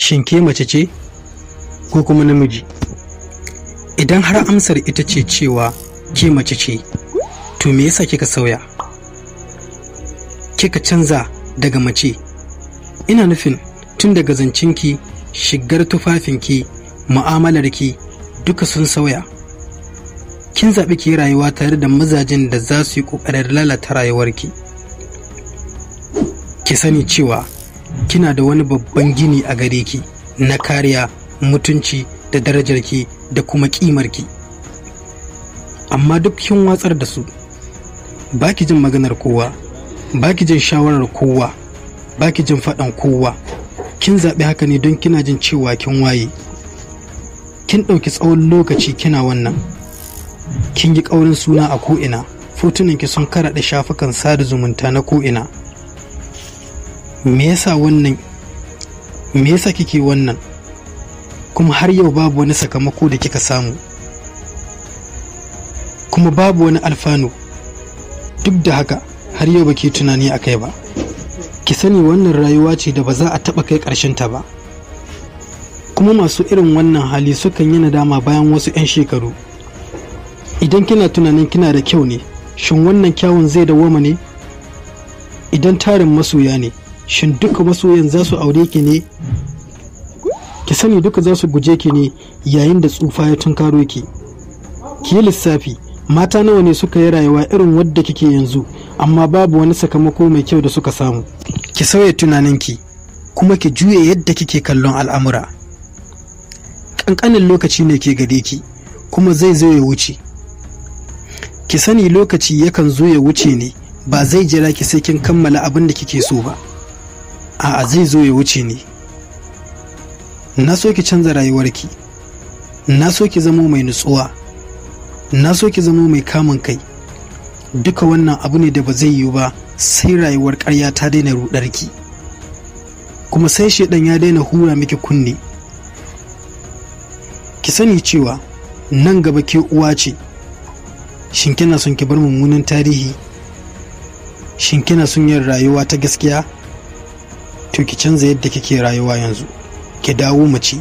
Shin ke mace ce ko kuma namiji? Idan har amsar ita ce cewa ke mace ce, to me yasa kika sauya? Kika canza daga mace? Ina nufin tun daga zancenki, shigar tufafinki, mu'amalarki duka sun sauya. Kin zaɓi ki rayuwa tare da mazajen da za su yi ƙoƙarin lalata rayuwarki. Ki sani cewa kina da wani babban gini a gare ki na kariya, mutunci da darajarki da kuma ƙimarki. Amma duk kin watsar da su. Baki jin maganar kowa, baki jin shawarar kowa, baki jin faɗan kowa. Kin zaɓi haka ne don kina jin cewa kin waye. Kin ɗauki tsawon lokaci kina wannan. Kin yi ƙaurin suna a ko'ina, fotunanki sun karaɗe shafukan sada zumunta na ko'ina. Me yasa kike wannan? Kuma har yau babu wani sakamako da kika samu, kuma babu wani alfanu. Duk da haka har yau baki tunani a kai ba. Ki sani wannan rayuwa ce da ba za a taɓa kai ƙarshenta ba, kuma masu irin wannan hali sukan yi nadama bayan wasu 'yan shekaru. Idan kina tunanin kina da kyau ne, shin wannan kyawun zai dawwama ne? Idan tarin masoya ne, shin duka masoyan za su aure ki ne? Ki sani duka za su guje ki ne yayin da tsufa ya tunkaro ki. Ki yi lissafi, mata nawa ne suka yi rayuwa irin wadda kike yanzu, amma babu wani sakamako mai kyau da suka samu. Ki sauya tunaninki, kuma ki juye yadda kike kallon al'amura. Ƙanƙanin lokaci ne ke gare ki, kuma zai zo ya wuce. Ki sani lokaci yakan zo ya wuce ne, ba zai jira ki sai kin kammala abin da kike so ba. A'a, zai zo ya wuce ne. Na so ki canza rayuwarki, na so ki zamo mai nutsuwa, na so ki zamo mai kamun kai. Duka wannan abu ne da ba zai yiwu ba sai rayuwar ƙarya ta daina ruɗarki, kuma sai shedan ya daina hura miki kunne. Ki sani cewa nan gaba ke uwa ce. Shin kina son ki bar mummunan tarihi? Shin kina son yin rayuwa ta gaskiya? To ki canza yadda kike rayuwa yanzu, ki dawo mace.